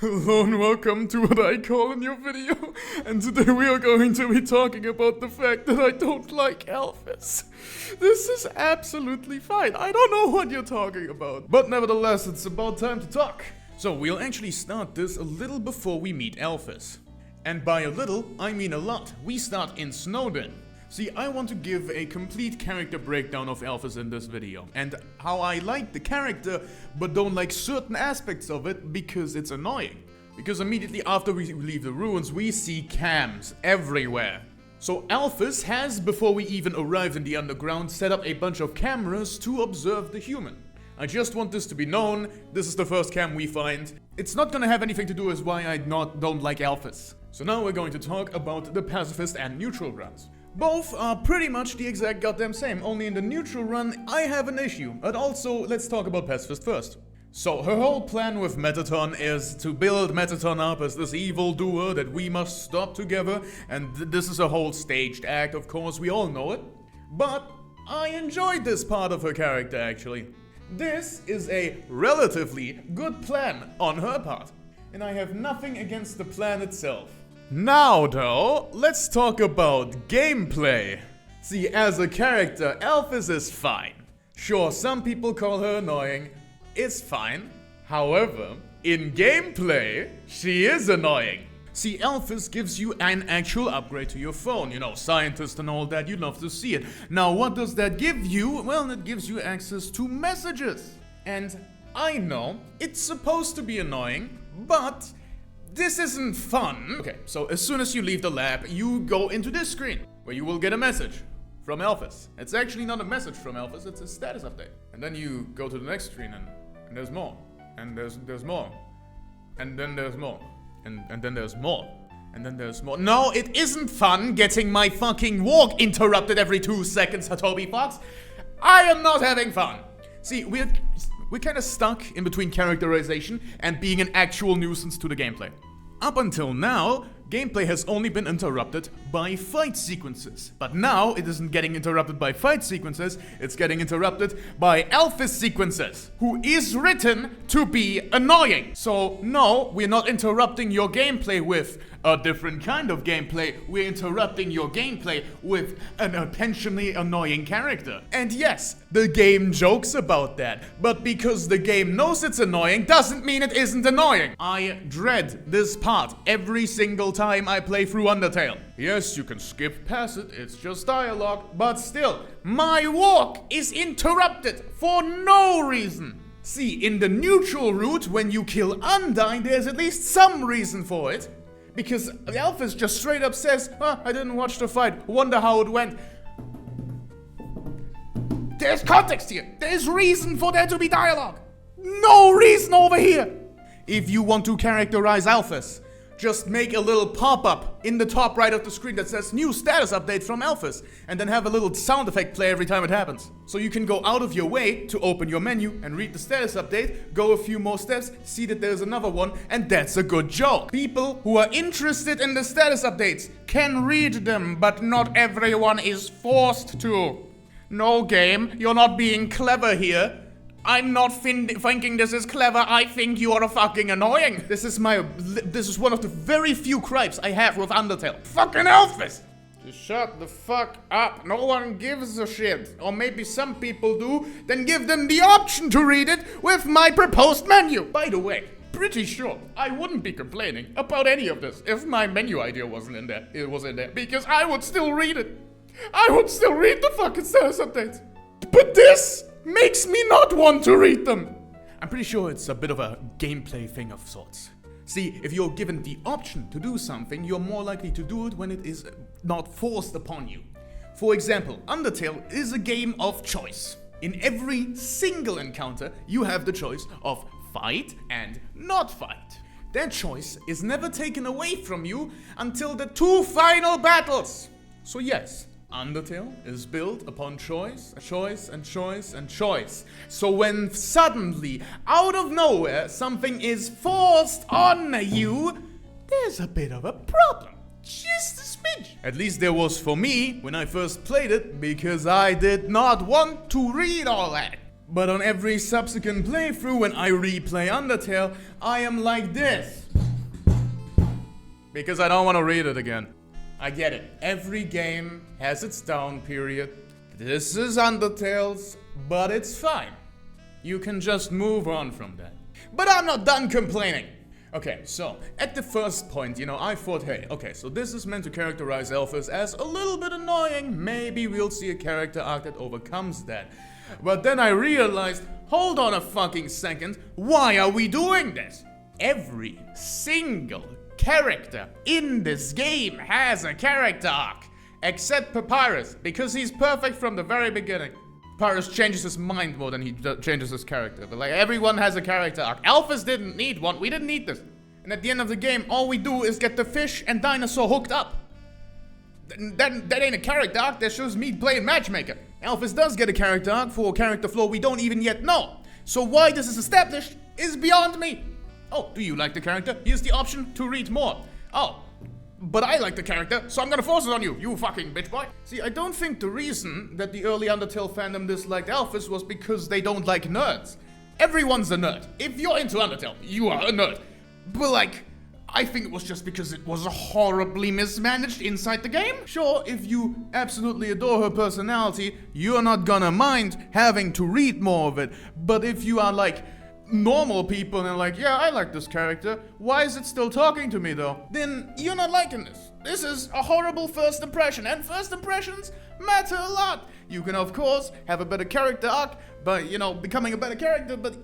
Hello and welcome to what I call a new video, and today we are going to be talking about the fact that I don't like Alphys. This is absolutely fine, I don't know what you're talking about, but nevertheless it's about time to talk. So we'll actually start this a little before we meet Alphys. And by a little, I mean a lot. We start in Snowden. See, I want to give a complete character breakdown of Alphys in this video, and how I like the character, but don't like certain aspects of it because it's annoying. Because immediately after we leave the ruins, we see cams everywhere. So Alphys has, before we even arrived in the underground, set up a bunch of cameras to observe the human. I just want this to be known, this is the first cam we find. It's not gonna have anything to do with why I don't like Alphys. So now we're going to talk about the pacifist and neutral runs. Both are pretty much the exact goddamn same, only in the neutral run I have an issue. But also, let's talk about Pacifist first. So, her whole plan with Metaton is to build Metaton up as this evil doer that we must stop together, and this is a whole staged act, of course, we all know it. But I enjoyed this part of her character, actually. This is a relatively good plan on her part, and I have nothing against the plan itself. Now though, let's talk about gameplay. See, as a character, Alphys is fine. Sure, some people call her annoying, it's fine. However, in gameplay, she is annoying. See, Alphys gives you an actual upgrade to your phone. You know, scientist and all that, you'd love to see it. Now, what does that give you? Well, it gives you access to messages. And I know, it's supposed to be annoying, but this isn't fun. Okay, so as soon as you leave the lab, you go into this screen, where you will get a message from Alphys. It's actually not a message from Alphys, it's a status update. And then you go to the next screen and there's more. And there's more. And then there's more. And then there's more. And then there's more. No, it isn't fun getting my fucking walk interrupted every 2 seconds, Hatobi Fox. I am not having fun. See, we're kind of stuck in between characterization and being an actual nuisance to the gameplay. Up until now, gameplay has only been interrupted by fight sequences. But now, it isn't getting interrupted by fight sequences, it's getting interrupted by Alphys sequences, who is written to be annoying. So, no, we're not interrupting your gameplay with a different kind of gameplay, we're interrupting your gameplay with an intentionally annoying character. And yes, the game jokes about that, but because the game knows it's annoying doesn't mean it isn't annoying. I dread this part every single time I play through Undertale. Yes, you can skip past it, it's just dialogue, but still, my walk is interrupted for no reason. See, in the neutral route, when you kill Undyne, there's at least some reason for it. Because Alphys just straight up says, I didn't watch the fight, wonder how it went. There's context here. There's reason for there to be dialogue. No reason over here. If you want to characterize Alphys, just make a little pop-up in the top right of the screen that says new status update from Alphys, and then have a little sound effect play every time it happens. So you can go out of your way to open your menu and read the status update, go a few more steps, see that there's another one, and that's a good joke. People who are interested in the status updates can read them, but not everyone is forced to. No game, you're not being clever here. I'm not thinking this is clever, I think you are fucking annoying. This is one of the very few gripes I have with Undertale. Fucking Alphys! Just shut the fuck up, no one gives a shit. Or maybe some people do, then give them the option to read it with my proposed menu. By the way, pretty sure I wouldn't be complaining about any of this if my menu idea wasn't in there. It was in there, because I would still read it. I would still read the fucking status updates. But this makes me not want to read them. I'm pretty sure it's a bit of a gameplay thing of sorts. See, if you're given the option to do something, you're more likely to do it when it is not forced upon you. For example, Undertale is a game of choice. In every single encounter, you have the choice of fight and not fight. That choice is never taken away from you until the 2 final battles. So yes, Undertale is built upon choice, choice, and choice, and choice. So when suddenly, out of nowhere, something is forced on you, there's a bit of a problem. Just a smidge. At least there was for me when I first played it, because I did not want to read all that. But on every subsequent playthrough when I replay Undertale, I am like this. because I don't want to read it again. I get it. Every game has its down period. This is Undertale's, but it's fine. You can just move on from that. But I'm not done complaining. Okay, so, at the first point, I thought, hey, okay, so this is meant to characterize Alphys as a little bit annoying. Maybe we'll see a character arc that overcomes that. But then I realized, hold on a fucking second, why are we doing this? Every single character in this game has a character arc. Except Papyrus, because he's perfect from the very beginning. Papyrus changes his mind more than he changes his character. But everyone has a character arc. Alphys didn't need one. We didn't need this. And at the end of the game, all we do is get the fish and dinosaur hooked up. That ain't a character arc. That shows me playing matchmaker. Alphys does get a character arc for a character flaw we don't even yet know. So why this is established is beyond me. Oh, do you like the character? Here's the option to read more. Oh. But I like the character, so I'm gonna force it on you, you fucking bitch boy. See, I don't think the reason that the early Undertale fandom disliked Alphys was because they don't like nerds. Everyone's a nerd. If you're into Undertale, you are a nerd. But I think it was just because it was horribly mismanaged inside the game. Sure, if you absolutely adore her personality, you're not gonna mind having to read more of it. But if you are normal people and yeah, I like this character, why is it still talking to me though? Then you're not liking this. This is a horrible first impression, and first impressions matter a lot. You can of course have a better character arc by, becoming a better character, but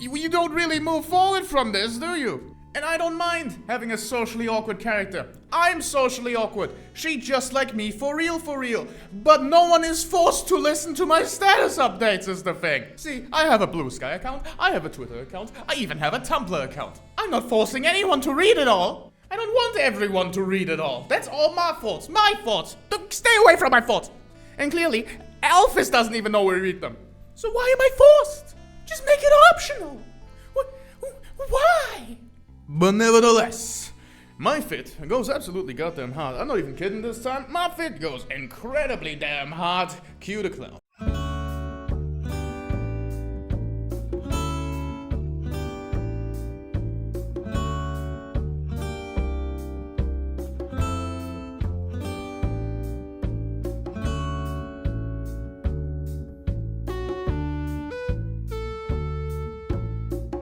you don't really move forward from this, do you? And I don't mind having a socially awkward character. I'm socially awkward. She just like me for real. But no one is forced to listen to my status updates is the thing. See, I have a Blue Sky account, I have a Twitter account, I even have a Tumblr account. I'm not forcing anyone to read it all. I don't want everyone to read it all. That's all my faults. Stay away from my faults. And clearly, Alphys doesn't even know we read them. So why am I forced? Just make it optional. Why? But nevertheless, my fit goes absolutely goddamn hard. I'm not even kidding this time. My fit goes incredibly damn hard. Cue the clown.